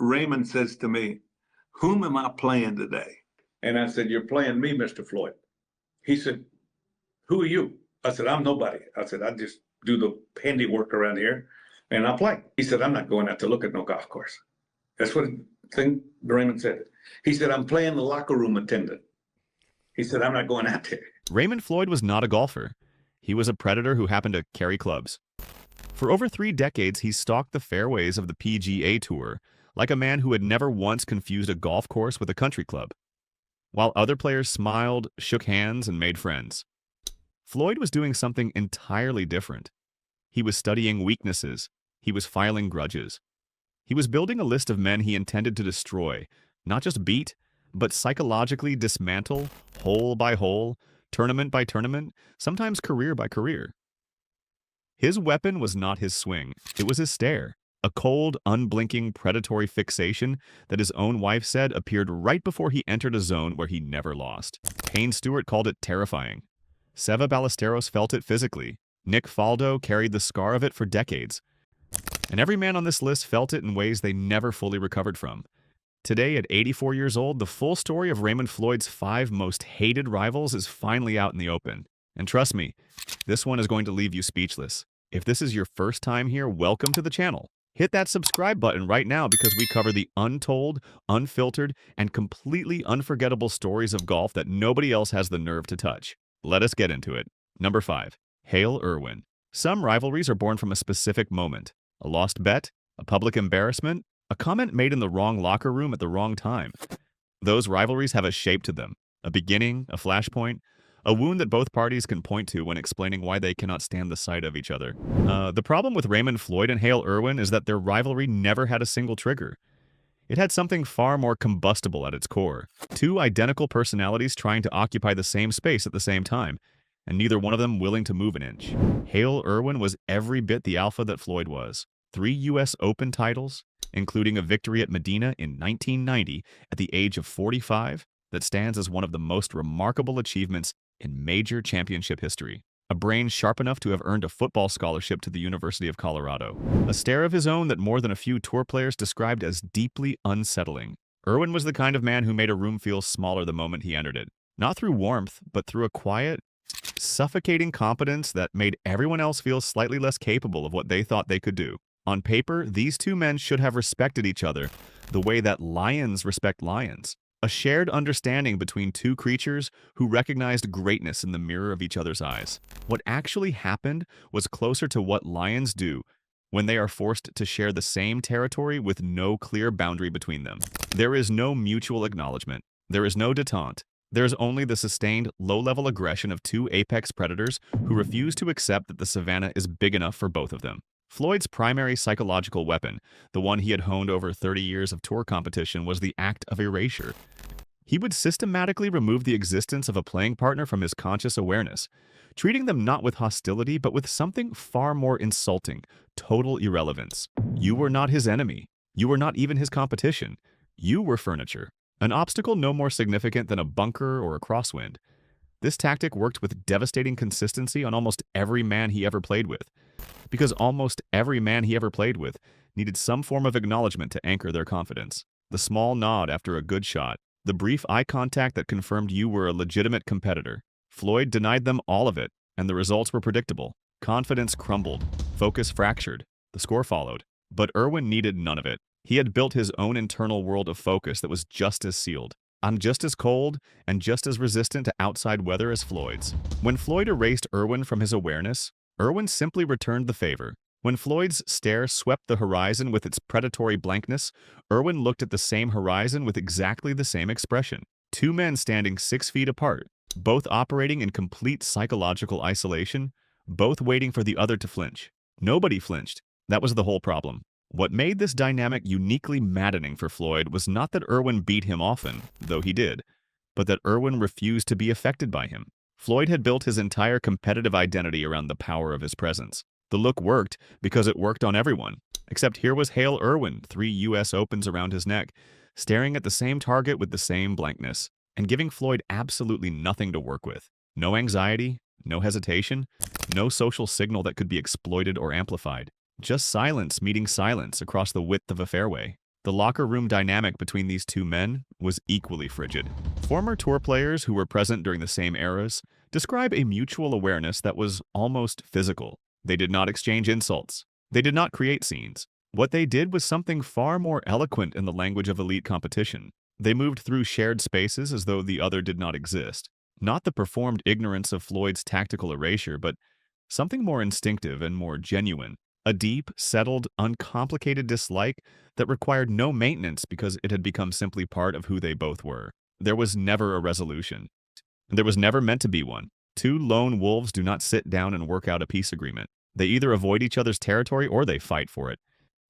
Raymond says to me, "Whom am I playing today?" And I said, "You're playing me, Mr. Floyd." He said, "Who are you?" I said, "I'm nobody." I said, "I just do the handiwork around here and I play." He said, "I'm not going out to look at no golf course." That's what Raymond said. He said, "I'm playing the locker room attendant." He said, "I'm not going out there." Raymond Floyd was not a golfer. He was a predator who happened to carry clubs. For over 3 decades, he stalked the fairways of the PGA Tour like a man who had never once confused a golf course with a country club. While other players smiled, shook hands, and made friends, Floyd was doing something entirely different. He was studying weaknesses. He was filing grudges. He was building a list of men he intended to destroy, not just beat, but psychologically dismantle, hole by hole, tournament by tournament, sometimes career by career. His weapon was not his swing, it was his stare, a cold, unblinking, predatory fixation that his own wife said appeared right before he entered a zone where he never lost. Payne Stewart called it terrifying. Seve Ballesteros felt it physically. Nick Faldo carried the scar of it for decades. And every man on this list felt it in ways they never fully recovered from. Today, at 84 years old, the full story of Raymond Floyd's 5 most hated rivals is finally out in the open. And trust me, this one is going to leave you speechless. If this is your first time here, welcome to the channel. Hit that subscribe button right now because we cover the untold, unfiltered, and completely unforgettable stories of golf that nobody else has the nerve to touch. Let us get into it. Number 5. Hale Irwin. Some rivalries are born from a specific moment. A lost bet, a public embarrassment, a comment made in the wrong locker room at the wrong time. Those rivalries have a shape to them, a beginning, a flashpoint, a wound that both parties can point to when explaining why they cannot stand the sight of each other. The problem with Raymond Floyd and Hale Irwin is that their rivalry never had a single trigger. It had something far more combustible at its core. 2 identical personalities trying to occupy the same space at the same time, and neither one of them willing to move an inch. Hale Irwin was every bit the alpha that Floyd was. 3 U.S. Open titles, including a victory at Medina in 1990 at the age of 45, that stands as one of the most remarkable achievements in major championship history. A brain sharp enough to have earned a football scholarship to the University of Colorado. A stare of his own that more than a few tour players described as deeply unsettling. Irwin was the kind of man who made a room feel smaller the moment he entered it. Not through warmth, but through a quiet, suffocating competence that made everyone else feel slightly less capable of what they thought they could do. On paper, these 2 men should have respected each other the way that lions respect lions. A shared understanding between 2 creatures who recognized greatness in the mirror of each other's eyes. What actually happened was closer to what lions do when they are forced to share the same territory with no clear boundary between them. There is no mutual acknowledgement. There is no detente. There is only the sustained, low-level aggression of 2 apex predators who refuse to accept that the savannah is big enough for both of them. Floyd's primary psychological weapon, the one he had honed over 30 years of tour competition, was the act of erasure. He would systematically remove the existence of a playing partner from his conscious awareness, treating them not with hostility but with something far more insulting, total irrelevance. You were not his enemy. You were not even his competition. You were furniture, an obstacle no more significant than a bunker or a crosswind. This tactic worked with devastating consistency on almost every man he ever played with, because almost every man he ever played with needed some form of acknowledgement to anchor their confidence. The small nod after a good shot, the brief eye contact that confirmed you were a legitimate competitor. Floyd denied them all of it, and the results were predictable. Confidence crumbled, focus fractured, the score followed. But Irwin needed none of it. He had built his own internal world of focus that was just as sealed. I'm just as cold and just as resistant to outside weather as Floyd's. When Floyd erased Irwin from his awareness, Irwin simply returned the favor. When Floyd's stare swept the horizon with its predatory blankness, Irwin looked at the same horizon with exactly the same expression. 2 men standing 6 feet apart, both operating in complete psychological isolation, both waiting for the other to flinch. Nobody flinched. That was the whole problem. What made this dynamic uniquely maddening for Floyd was not that Irwin beat him often, though he did, but that Irwin refused to be affected by him. Floyd had built his entire competitive identity around the power of his presence. The look worked because it worked on everyone, except here was Hale Irwin, 3 U.S. Opens around his neck, staring at the same target with the same blankness, and giving Floyd absolutely nothing to work with. No anxiety, no hesitation, no social signal that could be exploited or amplified. Just silence meeting silence across the width of a fairway. The locker room dynamic between these two men was equally frigid. Former tour players who were present during the same eras describe a mutual awareness that was almost physical. They did not exchange insults. They did not create scenes. What they did was something far more eloquent in the language of elite competition. They moved through shared spaces as though the other did not exist. Not the performed ignorance of Floyd's tactical erasure, but something more instinctive and more genuine. A deep, settled, uncomplicated dislike that required no maintenance because it had become simply part of who they both were. There was never a resolution. There was never meant to be one. Two lone wolves do not sit down and work out a peace agreement. They either avoid each other's territory or they fight for it.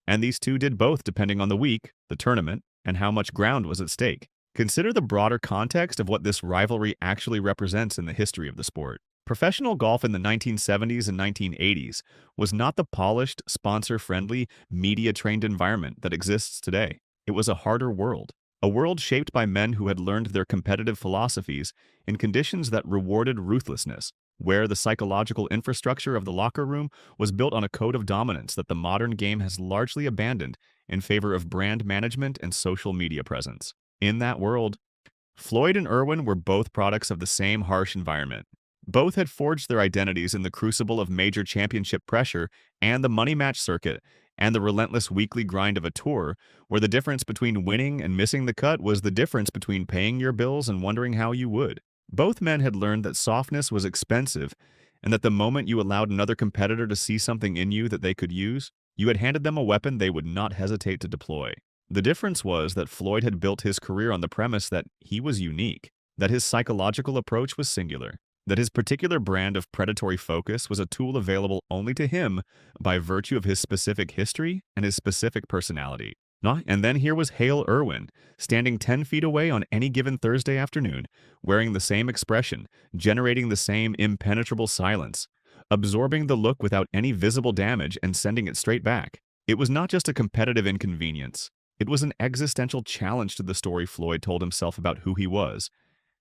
And these two did both depending on the week, the tournament, and how much ground was at stake. Consider the broader context of what this rivalry actually represents in the history of the sport. Professional golf in the 1970s and 1980s was not the polished, sponsor-friendly, media-trained environment that exists today. It was a harder world. A world shaped by men who had learned their competitive philosophies in conditions that rewarded ruthlessness, where the psychological infrastructure of the locker room was built on a code of dominance that the modern game has largely abandoned in favor of brand management and social media presence. In that world, Floyd and Irwin were both products of the same harsh environment. Both had forged their identities in the crucible of major championship pressure and the money match circuit and the relentless weekly grind of a tour, where the difference between winning and missing the cut was the difference between paying your bills and wondering how you would. Both men had learned that softness was expensive and that the moment you allowed another competitor to see something in you that they could use, you had handed them a weapon they would not hesitate to deploy. The difference was that Floyd had built his career on the premise that he was unique, that his psychological approach was singular, that his particular brand of predatory focus was a tool available only to him by virtue of his specific history and his specific personality. And then here was Hale Irwin, standing 10 feet away on any given Thursday afternoon, wearing the same expression, generating the same impenetrable silence, absorbing the look without any visible damage and sending it straight back. It was not just a competitive inconvenience. It was an existential challenge to the story Floyd told himself about who he was,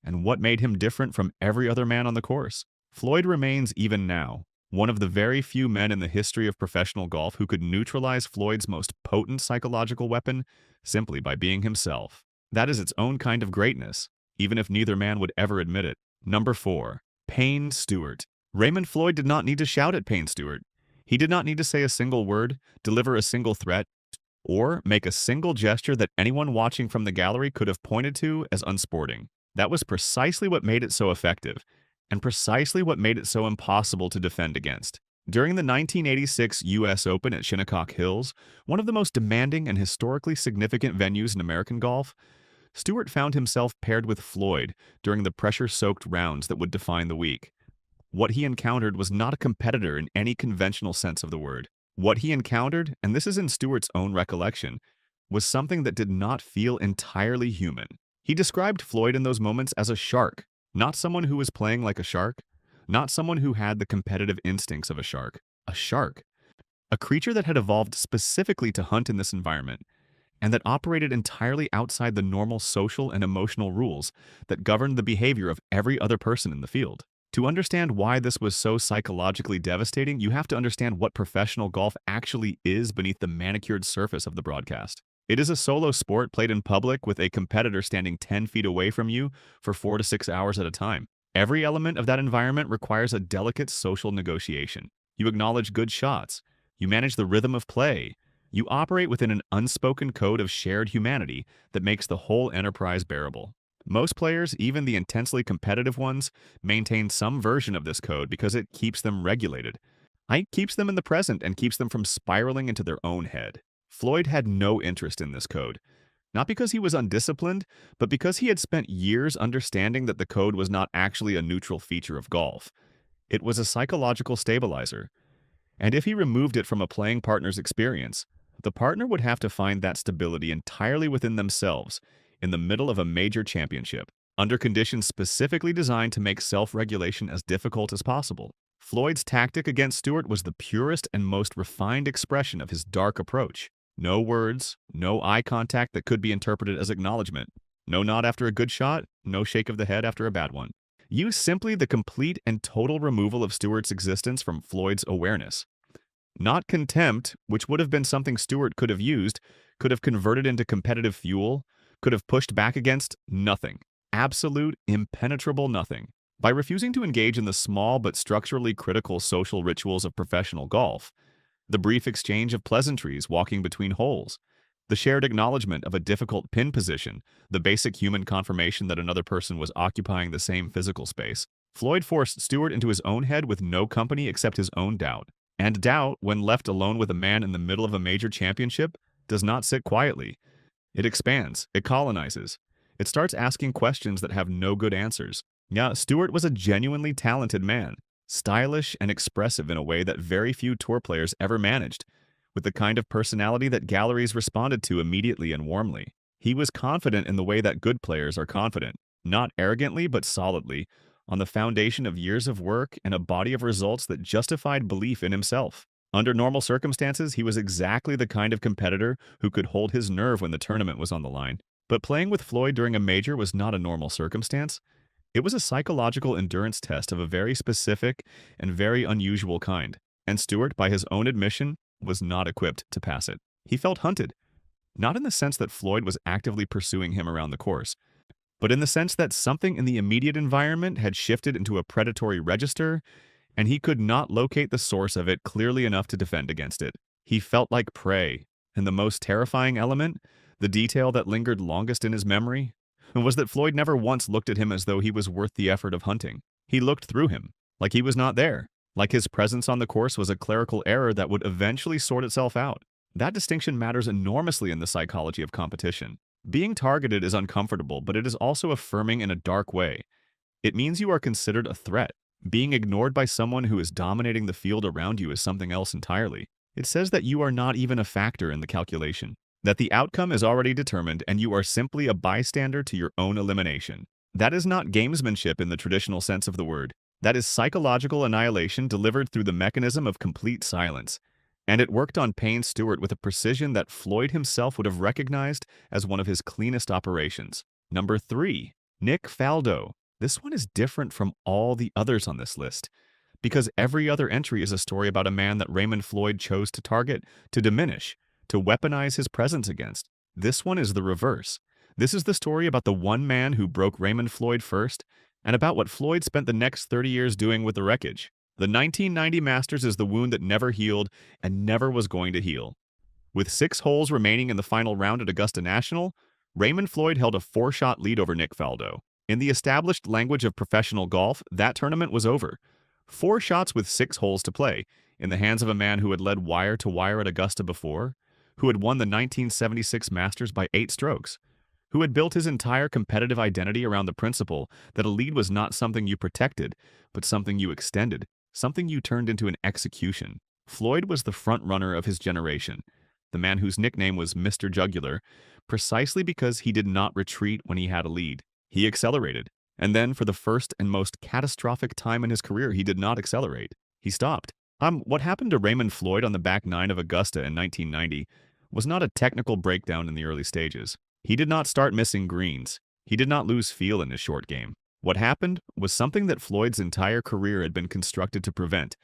and what made him different from every other man on the course. Floyd remains, even now, one of the very few men in the history of professional golf who could neutralize Floyd's most potent psychological weapon simply by being himself. That is its own kind of greatness, even if neither man would ever admit it. Number 4. Payne Stewart. Raymond Floyd did not need to shout at Payne Stewart. He did not need to say a single word, deliver a single threat, or make a single gesture that anyone watching from the gallery could have pointed to as unsporting. That was precisely what made it so effective, and precisely what made it so impossible to defend against. During the 1986 U.S. Open at Shinnecock Hills, one of the most demanding and historically significant venues in American golf, Stewart found himself paired with Floyd during the pressure-soaked rounds that would define the week. What he encountered was not a competitor in any conventional sense of the word. What he encountered, and this is in Stewart's own recollection, was something that did not feel entirely human. He described Floyd in those moments as a shark, not someone who was playing like a shark, not someone who had the competitive instincts of a shark, a creature that had evolved specifically to hunt in this environment, and that operated entirely outside the normal social and emotional rules that governed the behavior of every other person in the field. To understand why this was so psychologically devastating, you have to understand what professional golf actually is beneath the manicured surface of the broadcast. It is a solo sport played in public with a competitor standing 10 feet away from you for 4 to 6 hours at a time. Every element of that environment requires a delicate social negotiation. You acknowledge good shots. You manage the rhythm of play. You operate within an unspoken code of shared humanity that makes the whole enterprise bearable. Most players, even the intensely competitive ones, maintain some version of this code because it keeps them regulated. It keeps them in the present and keeps them from spiraling into their own head. Floyd had no interest in this code, not because he was undisciplined, but because he had spent years understanding that the code was not actually a neutral feature of golf. It was a psychological stabilizer, and if he removed it from a playing partner's experience, the partner would have to find that stability entirely within themselves in the middle of a major championship, under conditions specifically designed to make self-regulation as difficult as possible. Floyd's tactic against Stewart was the purest and most refined expression of his dark approach. No words, no eye contact that could be interpreted as acknowledgement. No nod after a good shot, no shake of the head after a bad one. Use simply the complete and total removal of Stewart's existence from Floyd's awareness. Not contempt, which would have been something Stewart could have used, could have converted into competitive fuel, could have pushed back against nothing. Absolute, impenetrable nothing. By refusing to engage in the small but structurally critical social rituals of professional golf, the brief exchange of pleasantries walking between holes, the shared acknowledgement of a difficult pin position, the basic human confirmation that another person was occupying the same physical space, Floyd forced Stewart into his own head with no company except his own doubt. And doubt, when left alone with a man in the middle of a major championship, does not sit quietly. It expands, it colonizes. It starts asking questions that have no good answers. Yeah, Stewart was a genuinely talented man, stylish and expressive in a way that very few tour players ever managed, with the kind of personality that galleries responded to immediately and warmly. He was confident in the way that good players are confident, not arrogantly but solidly, on the foundation of years of work and a body of results that justified belief in himself. Under normal circumstances, he was exactly the kind of competitor who could hold his nerve when the tournament was on the line. But playing with Floyd during a major was not a normal circumstance. It was a psychological endurance test of a very specific and very unusual kind, and Stewart, by his own admission, was not equipped to pass it. He felt hunted, not in the sense that Floyd was actively pursuing him around the course, but in the sense that something in the immediate environment had shifted into a predatory register, and he could not locate the source of it clearly enough to defend against it. He felt like prey, and the most terrifying element, the detail that lingered longest in his memory, was that Floyd never once looked at him as though he was worth the effort of hunting. He looked through him, like he was not there, like his presence on the course was a clerical error that would eventually sort itself out. That distinction matters enormously in the psychology of competition. Being targeted is uncomfortable, but it is also affirming in a dark way. It means you are considered a threat. Being ignored by someone who is dominating the field around you is something else entirely. It says that you are not even a factor in the calculation, that the outcome is already determined and you are simply a bystander to your own elimination. That is not gamesmanship in the traditional sense of the word. That is psychological annihilation delivered through the mechanism of complete silence. And it worked on Payne Stewart with a precision that Floyd himself would have recognized as one of his cleanest operations. Number 3, Nick Faldo. This one is different from all the others on this list, because every other entry is a story about a man that Raymond Floyd chose to target, to diminish, to weaponize his presence against. This one is the reverse. This is the story about the one man who broke Raymond Floyd first, and about what Floyd spent the next 30 years doing with the wreckage. The 1990 Masters is the wound that never healed and never was going to heal. With 6 holes remaining in the final round at Augusta National, Raymond Floyd held a 4-shot lead over Nick Faldo. In the established language of professional golf, that tournament was over. 4 shots with 6 holes to play, in the hands of a man who had led wire to wire at Augusta before, who had won the 1976 Masters by 8 strokes, who had built his entire competitive identity around the principle that a lead was not something you protected, but something you extended, something you turned into an execution. Floyd was the front-runner of his generation, the man whose nickname was Mr. Jugular, precisely because he did not retreat when he had a lead. He accelerated, and then for the first and most catastrophic time in his career, he did not accelerate. He stopped. What happened to Raymond Floyd on the back 9 of Augusta in 1990 was not a technical breakdown in the early stages. He did not start missing greens. He did not lose feel in his short game. What happened was something that Floyd's entire career had been constructed to prevent,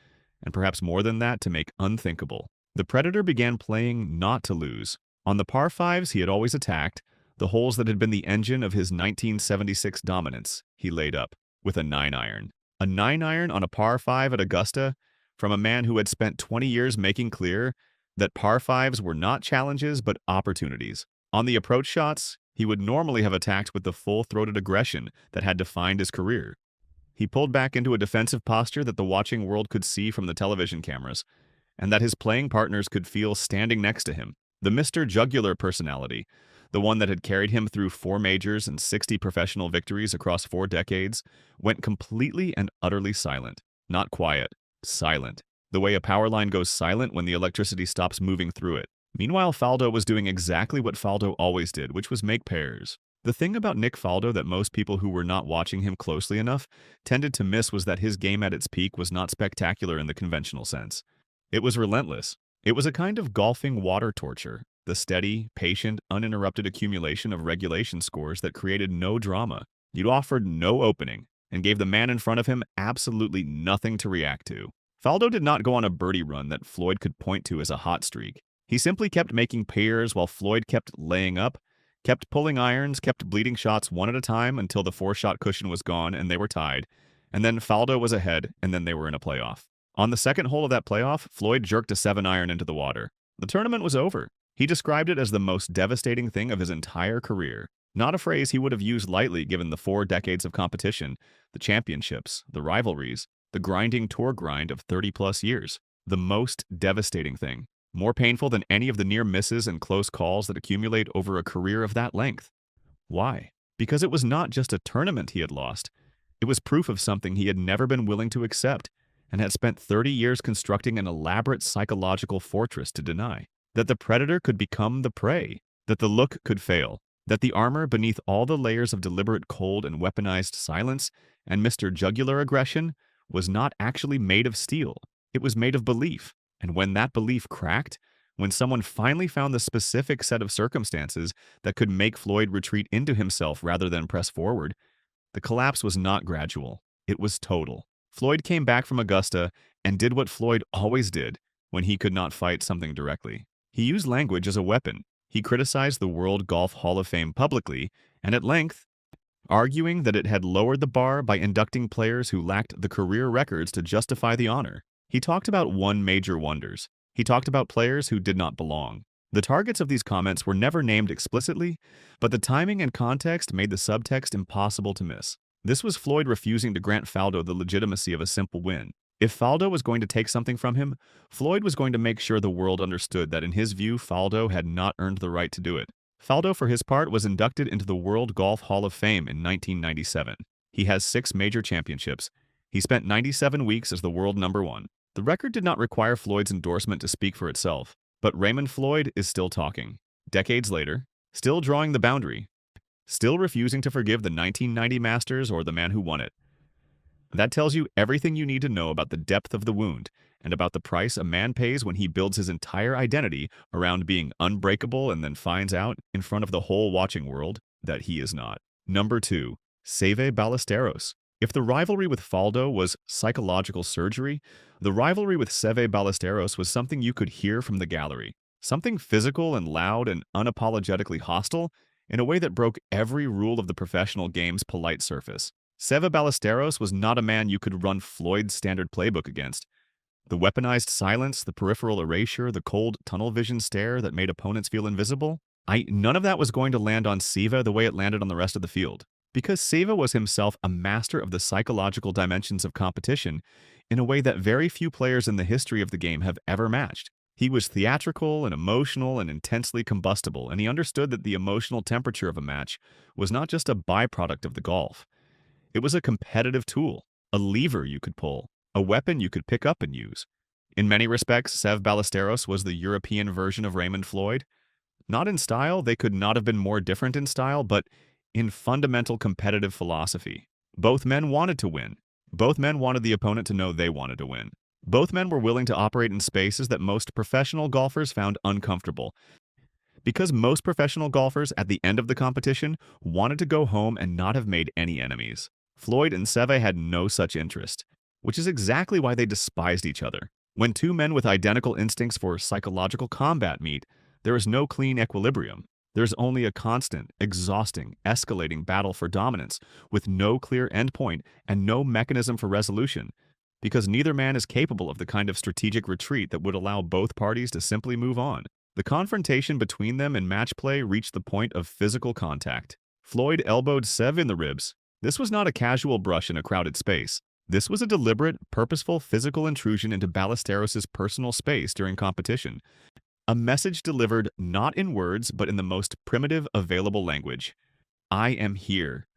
and perhaps more than that, to make unthinkable. The Predator began playing not to lose. On the par 5s he had always attacked, the holes that had been the engine of his 1976 dominance, he laid up with a 9-iron. A 9-iron on a par 5 at Augusta from a man who had spent 20 years making clear that par 5s were not challenges but opportunities. On the approach shots, he would normally have attacked with the full-throated aggression that had defined his career. He pulled back into a defensive posture that the watching world could see from the television cameras, and that his playing partners could feel standing next to him. The Mr. Jugular personality, the one that had carried him through 4 majors and 60 professional victories across 4 decades, went completely and utterly silent. Not quiet, silent. The way a power line goes silent when the electricity stops moving through it. Meanwhile, Faldo was doing exactly what Faldo always did, which was make pairs. The thing about Nick Faldo that most people who were not watching him closely enough tended to miss was that his game at its peak was not spectacular in the conventional sense. It was relentless. It was a kind of golfing water torture, the steady, patient, uninterrupted accumulation of regulation scores that created no drama. You offered no opening and gave the man in front of him absolutely nothing to react to. Faldo did not go on a birdie run that Floyd could point to as a hot streak. He simply kept making pairs while Floyd kept laying up, kept pulling irons, kept bleeding shots one at a time until the 4-shot cushion was gone and they were tied. And then Faldo was ahead, and then they were in a playoff. On the second hole of that playoff, Floyd jerked a 7-iron into the water. The tournament was over. He described it as the most devastating thing of his entire career. Not a phrase he would have used lightly given the 4 decades of competition, the championships, the rivalries, the grinding tour grind of 30-plus years. The most devastating thing. More painful than any of the near misses and close calls that accumulate over a career of that length. Why? Because it was not just a tournament he had lost. It was proof of something he had never been willing to accept and had spent 30 years constructing an elaborate psychological fortress to deny. That the predator could become the prey, that the look could fail, that the armor beneath all the layers of deliberate cold and weaponized silence and Mr. Jugular aggression was not actually made of steel. It was made of belief. And when that belief cracked, when someone finally found the specific set of circumstances that could make Floyd retreat into himself rather than press forward, the collapse was not gradual. It was total. Floyd came back from Augusta and did what Floyd always did when he could not fight something directly. He used language as a weapon. He criticized the World Golf Hall of Fame publicly and at length, arguing that it had lowered the bar by inducting players who lacked the career records to justify the honor. He talked about one major wonders. He talked about players who did not belong. The targets of these comments were never named explicitly, but the timing and context made the subtext impossible to miss. This was Floyd refusing to grant Faldo the legitimacy of a simple win. If Faldo was going to take something from him, Floyd was going to make sure the world understood that in his view, Faldo had not earned the right to do it. Faldo, for his part, was inducted into the World Golf Hall of Fame in 1997. He has 6 major championships. He spent 97 weeks as the world number 1. The record did not require Floyd's endorsement to speak for itself, but Raymond Floyd is still talking. Decades later, still drawing the boundary, still refusing to forgive the 1990 Masters or the man who won it. That tells you everything you need to know about the depth of the wound and about the price a man pays when he builds his entire identity around being unbreakable and then finds out, in front of the whole watching world, that he is not. Number 2. Seve Ballesteros. If the rivalry with Faldo was psychological surgery, the rivalry with Seve Ballesteros was something you could hear from the gallery. Something physical and loud and unapologetically hostile in a way that broke every rule of the professional game's polite surface. Seve Ballesteros was not a man you could run Floyd's standard playbook against. The weaponized silence, the peripheral erasure, the cold tunnel vision stare that made opponents feel invisible, none of that was going to land on Seve the way it landed on the rest of the field. Because Seve was himself a master of the psychological dimensions of competition in a way that very few players in the history of the game have ever matched. He was theatrical and emotional and intensely combustible, and he understood that the emotional temperature of a match was not just a byproduct of the golf. It was a competitive tool, a lever you could pull, a weapon you could pick up and use. In many respects, Seve Ballesteros was the European version of Raymond Floyd. Not in style, they could not have been more different in style, but in fundamental competitive philosophy. Both men wanted to win. Both men wanted the opponent to know they wanted to win. Both men were willing to operate in spaces that most professional golfers found uncomfortable. Because most professional golfers at the end of the competition wanted to go home and not have made any enemies. Floyd and Seve had no such interest, which is exactly why they despised each other. When two men with identical instincts for psychological combat meet, there is no clean equilibrium. There's only a constant, exhausting, escalating battle for dominance with no clear endpoint and no mechanism for resolution, because neither man is capable of the kind of strategic retreat that would allow both parties to simply move on. The confrontation between them in match play reached the point of physical contact. Floyd elbowed Seve in the ribs. This was not a casual brush in a crowded space. This was a deliberate, purposeful physical intrusion into Ballesteros' personal space during competition. A message delivered not in words, but in the most primitive available language. I am here.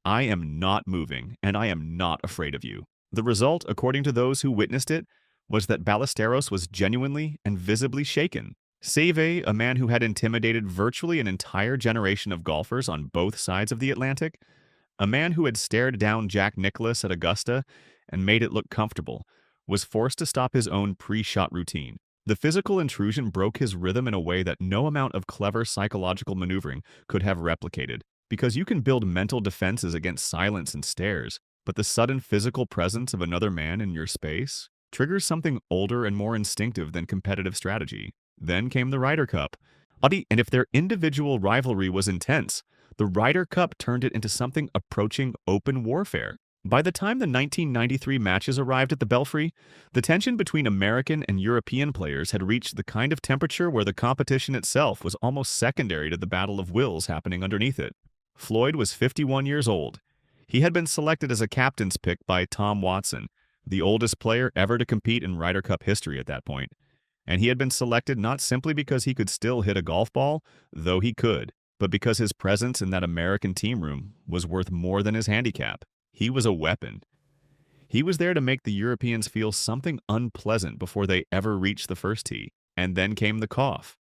I am not moving, and I am not afraid of you. The result, according to those who witnessed it, was that Ballesteros was genuinely and visibly shaken. Seve, a man who had intimidated virtually an entire generation of golfers on both sides of the Atlantic, a man who had stared down Jack Nicklaus at Augusta and made it look comfortable, was forced to stop his own pre-shot routine. The physical intrusion broke his rhythm in a way that no amount of clever psychological maneuvering could have replicated. Because you can build mental defenses against silence and stares, but the sudden physical presence of another man in your space, triggers something older and more instinctive than competitive strategy. Then came the Ryder Cup. And if their individual rivalry was intense, the Ryder Cup turned it into something approaching open warfare. By the time the 1993 matches arrived at the Belfry, the tension between American and European players had reached the kind of temperature where the competition itself was almost secondary to the battle of wills happening underneath it. Floyd was 51 years old. He had been selected as a captain's pick by Tom Watson, the oldest player ever to compete in Ryder Cup history at that point. And he had been selected not simply because he could still hit a golf ball, though he could, but because his presence in that American team room was worth more than his handicap. He was a weapon. He was there to make the Europeans feel something unpleasant before they ever reached the first tee. And then came the cough.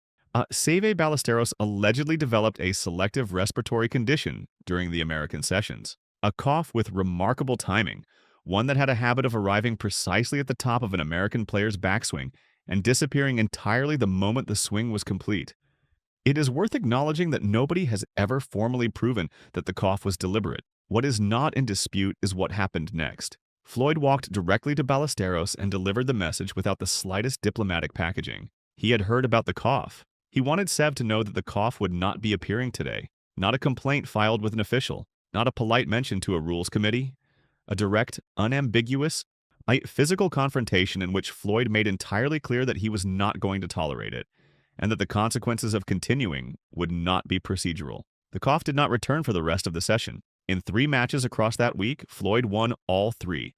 Seve Ballesteros allegedly developed a selective respiratory condition during the American sessions. A cough with remarkable timing, one that had a habit of arriving precisely at the top of an American player's backswing and disappearing entirely the moment the swing was complete. It is worth acknowledging that nobody has ever formally proven that the cough was deliberate. What is not in dispute is what happened next. Floyd walked directly to Ballesteros and delivered the message without the slightest diplomatic packaging. He had heard about the cough. He wanted Seve to know that the cough would not be appearing today. Not a complaint filed with an official, not a polite mention to a rules committee. A direct, unambiguous, physical confrontation in which Floyd made entirely clear that he was not going to tolerate it, and that the consequences of continuing would not be procedural. The cough did not return for the rest of the session. In 3 matches across that week, Floyd won all 3.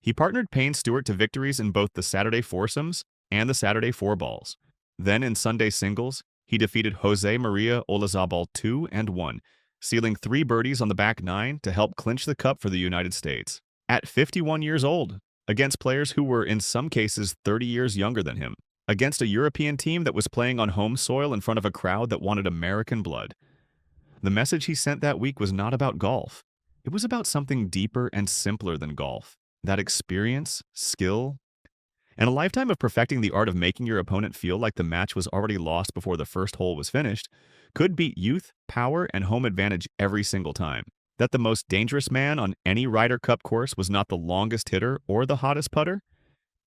He partnered Payne Stewart to victories in both the Saturday foursomes and the Saturday fourballs. Then in Sunday singles, he defeated Jose Maria Olazabal 2 and 1, sealing 3 birdies on the back 9 to help clinch the cup for the United States. At 51 years old, against players who were in some cases 30 years younger than him, against a European team that was playing on home soil in front of a crowd that wanted American blood. The message he sent that week was not about golf. It was about something deeper and simpler than golf. That experience, skill, and a lifetime of perfecting the art of making your opponent feel like the match was already lost before the first hole was finished could beat youth, power, and home advantage every single time. That the most dangerous man on any Ryder Cup course was not the longest hitter or the hottest putter?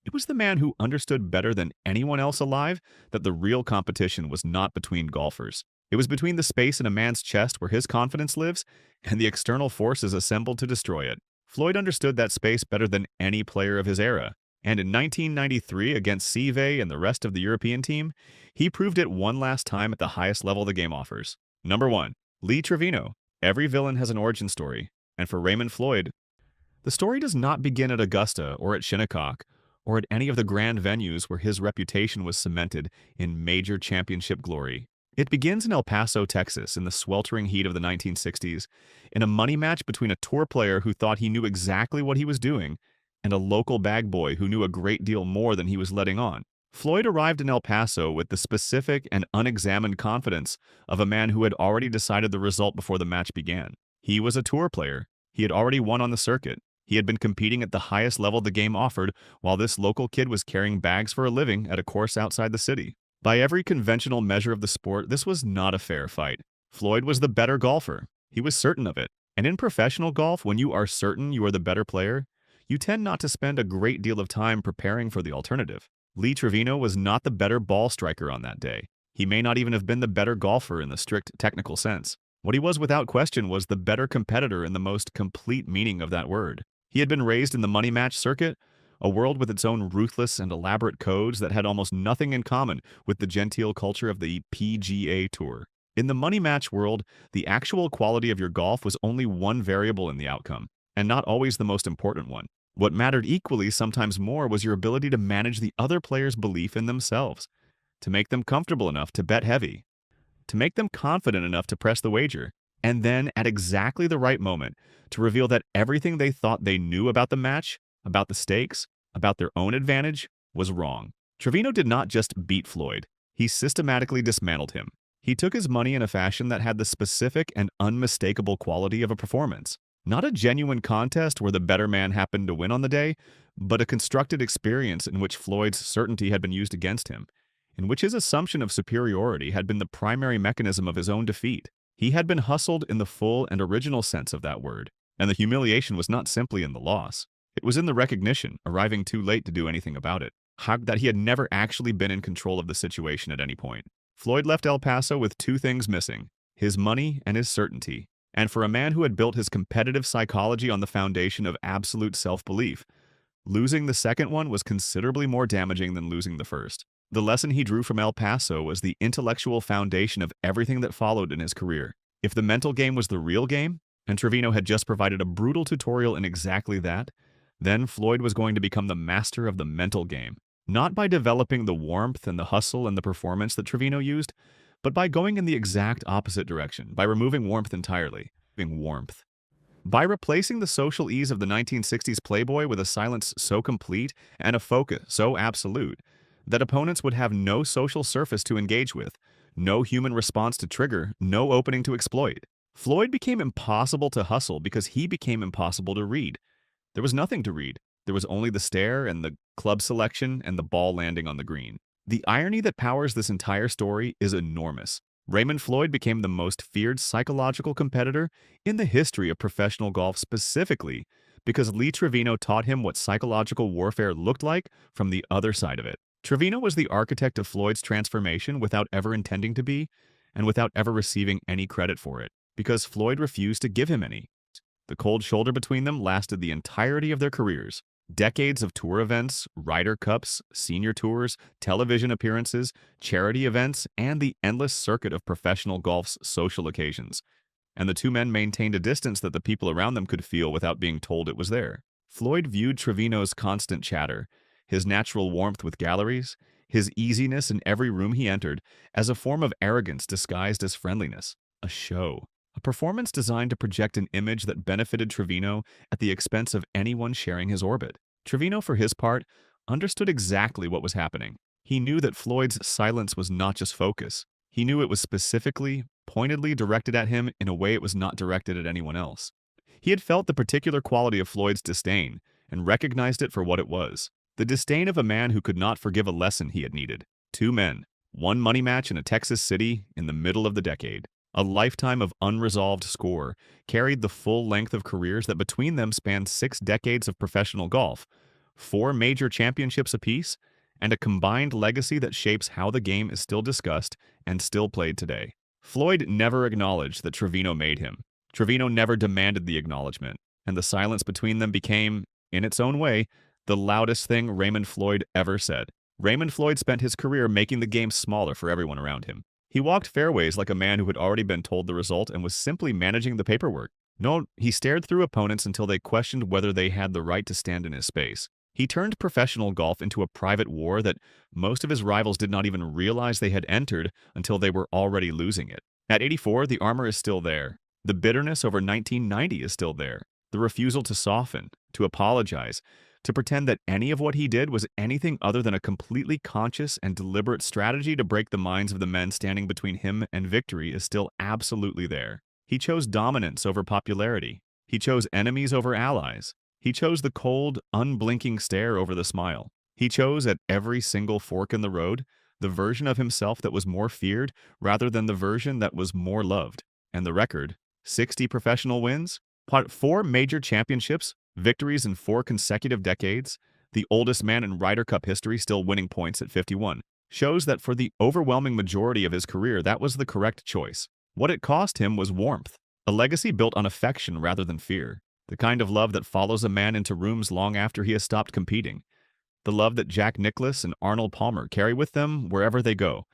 It was the man who understood better than anyone else alive that the real competition was not between golfers. It was between the space in a man's chest where his confidence lives and the external forces assembled to destroy it. Floyd understood that space better than any player of his era. And in 1993, against Seve and the rest of the European team, he proved it one last time at the highest level the game offers. Number 1. Lee Trevino. Every villain has an origin story. And for Raymond Floyd, the story does not begin at Augusta or at Shinnecock or at any of the grand venues where his reputation was cemented in major championship glory. It begins in El Paso, Texas, in the sweltering heat of the 1960s, in a money match between a tour player who thought he knew exactly what he was doing and a local bag boy who knew a great deal more than he was letting on. Floyd arrived in El Paso with the specific and unexamined confidence of a man who had already decided the result before the match began. He was a tour player. He had already won on the circuit. He had been competing at the highest level the game offered, while this local kid was carrying bags for a living at a course outside the city. By every conventional measure of the sport, this was not a fair fight. Floyd was the better golfer. He was certain of it. And in professional golf, when you are certain you are the better player, you tend not to spend a great deal of time preparing for the alternative. Lee Trevino was not the better ball striker on that day. He may not even have been the better golfer in the strict technical sense. What he was without question was the better competitor in the most complete meaning of that word. He had been raised in the money match circuit, a world with its own ruthless and elaborate codes that had almost nothing in common with the genteel culture of the PGA Tour. In the money match world, the actual quality of your golf was only one variable in the outcome, and not always the most important one. What mattered equally, sometimes more, was your ability to manage the other player's belief in themselves, to make them comfortable enough to bet heavy, to make them confident enough to press the wager, and then, at exactly the right moment, to reveal that everything they thought they knew about the match, about the stakes, about their own advantage, was wrong. Trevino did not just beat Floyd. He systematically dismantled him. He took his money in a fashion that had the specific and unmistakable quality of a performance. Not a genuine contest where the better man happened to win on the day, but a constructed experience in which Floyd's certainty had been used against him, in which his assumption of superiority had been the primary mechanism of his own defeat. He had been hustled in the full and original sense of that word, and the humiliation was not simply in the loss. It was in the recognition, arriving too late to do anything about it, that he had never actually been in control of the situation at any point. Floyd left El Paso with two things missing: his money and his certainty. And for a man who had built his competitive psychology on the foundation of absolute self-belief, losing the second one was considerably more damaging than losing the first. The lesson he drew from El Paso was the intellectual foundation of everything that followed in his career. If the mental game was the real game, and Trevino had just provided a brutal tutorial in exactly that, then Floyd was going to become the master of the mental game. Not by developing the warmth and the hustle and the performance that Trevino used, but by going in the exact opposite direction, by removing warmth entirely. By replacing the social ease of the 1960s playboy with a silence so complete and a focus so absolute that opponents would have no social surface to engage with, no human response to trigger, no opening to exploit. Floyd became impossible to hustle because he became impossible to read. There was nothing to read. There was only the stare and the club selection and the ball landing on the green. The irony that powers this entire story is enormous. Raymond Floyd became the most feared psychological competitor in the history of professional golf, specifically because Lee Trevino taught him what psychological warfare looked like from the other side of it. Trevino was the architect of Floyd's transformation without ever intending to be, and without ever receiving any credit for it, because Floyd refused to give him any. The cold shoulder between them lasted the entirety of their careers. Decades of tour events, Ryder Cups, senior tours, television appearances, charity events, and the endless circuit of professional golf's social occasions. And the two men maintained a distance that the people around them could feel without being told it was there. Floyd viewed Trevino's constant chatter, his natural warmth with galleries, his easiness in every room he entered, as a form of arrogance disguised as friendliness, a show. A performance designed to project an image that benefited Trevino at the expense of anyone sharing his orbit. Trevino, for his part, understood exactly what was happening. He knew that Floyd's silence was not just focus. He knew it was specifically, pointedly directed at him in a way it was not directed at anyone else. He had felt the particular quality of Floyd's disdain and recognized it for what it was. The disdain of a man who could not forgive a lesson he had needed. Two men, one money match in a Texas city in the middle of the decade. A lifetime of unresolved score carried the full length of careers that between them spanned 6 decades of professional golf, 4 major championships apiece, and a combined legacy that shapes how the game is still discussed and still played today. Floyd never acknowledged that Trevino made him. Trevino never demanded the acknowledgement, and the silence between them became, in its own way, the loudest thing Raymond Floyd ever said. Raymond Floyd spent his career making the game smaller for everyone around him. He walked fairways like a man who had already been told the result and was simply managing the paperwork. No, he stared through opponents until they questioned whether they had the right to stand in his space. He turned professional golf into a private war that most of his rivals did not even realize they had entered until they were already losing it. At 84, the armor is still there. The bitterness over 1990 is still there. The refusal to soften, to apologize, to pretend that any of what he did was anything other than a completely conscious and deliberate strategy to break the minds of the men standing between him and victory is still absolutely there. He chose dominance over popularity. He chose enemies over allies. He chose the cold, unblinking stare over the smile. He chose at every single fork in the road the version of himself that was more feared rather than the version that was more loved. And the record, 60 professional wins, 4 major championships, victories in 4 consecutive decades, the oldest man in Ryder Cup history still winning points at 51, shows that for the overwhelming majority of his career that was the correct choice. What it cost him was warmth, a legacy built on affection rather than fear, the kind of love that follows a man into rooms long after he has stopped competing, the love that Jack Nicklaus and Arnold Palmer carry with them wherever they go,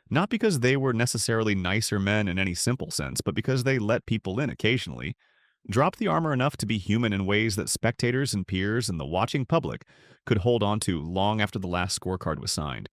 not because they were necessarily nicer men in any simple sense, but because they let people in occasionally, dropped the armor enough to be human in ways that spectators and peers and the watching public could hold on to long after the last scorecard was signed.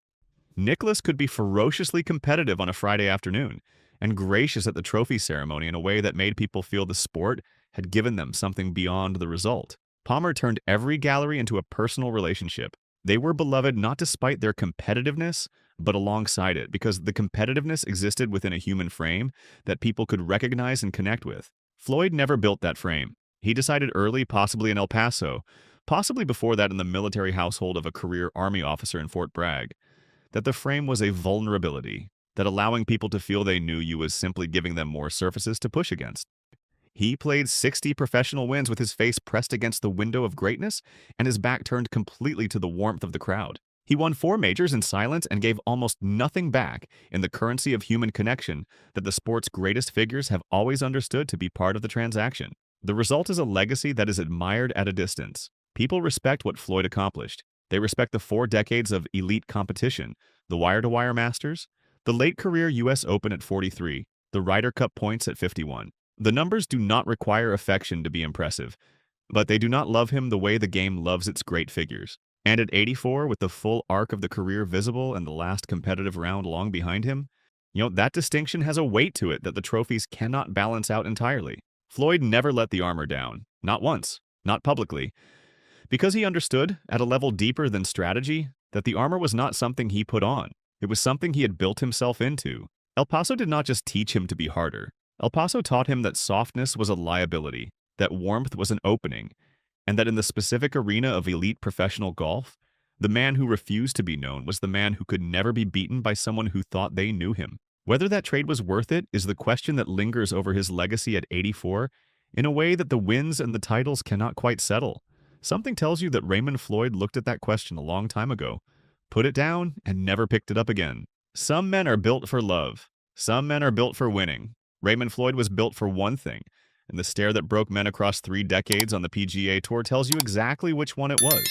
Nicklaus could be ferociously competitive on a Friday afternoon and gracious at the trophy ceremony in a way that made people feel the sport had given them something beyond the result. Palmer turned every gallery into a personal relationship. They were beloved not despite their competitiveness, but alongside it, because the competitiveness existed within a human frame that people could recognize and connect with. Floyd never built that frame. He decided early, possibly in El Paso, possibly before that in the military household of a career Army officer in Fort Bragg, that the frame was a vulnerability, that allowing people to feel they knew you was simply giving them more surfaces to push against. He played 60 professional wins with his face pressed against the window of greatness and his back turned completely to the warmth of the crowd. He won 4 majors in silence and gave almost nothing back in the currency of human connection that the sport's greatest figures have always understood to be part of the transaction. The result is a legacy that is admired at a distance. People respect what Floyd accomplished. They respect the 4 decades of elite competition, the wire-to-wire Masters, the late career U.S. Open at 43, the Ryder Cup points at 51. The numbers do not require affection to be impressive, but they do not love him the way the game loves its great figures. And at 84, with the full arc of the career visible and the last competitive round long behind him, that distinction has a weight to it that the trophies cannot balance out entirely. Floyd never let the armor down, not once, not publicly, because he understood, at a level deeper than strategy, that the armor was not something he put on. It was something he had built himself into. El Paso did not just teach him to be harder. El Paso taught him that softness was a liability, that warmth was an opening, and that in the specific arena of elite professional golf, the man who refused to be known was the man who could never be beaten by someone who thought they knew him. Whether that trade was worth it is the question that lingers over his legacy at 84 in a way that the wins and the titles cannot quite settle. Something tells you that Raymond Floyd looked at that question a long time ago, put it down, and never picked it up again. Some men are built for love. Some men are built for winning. Raymond Floyd was built for one thing, and the stare that broke men across 3 decades on the PGA Tour tells you exactly which one it was.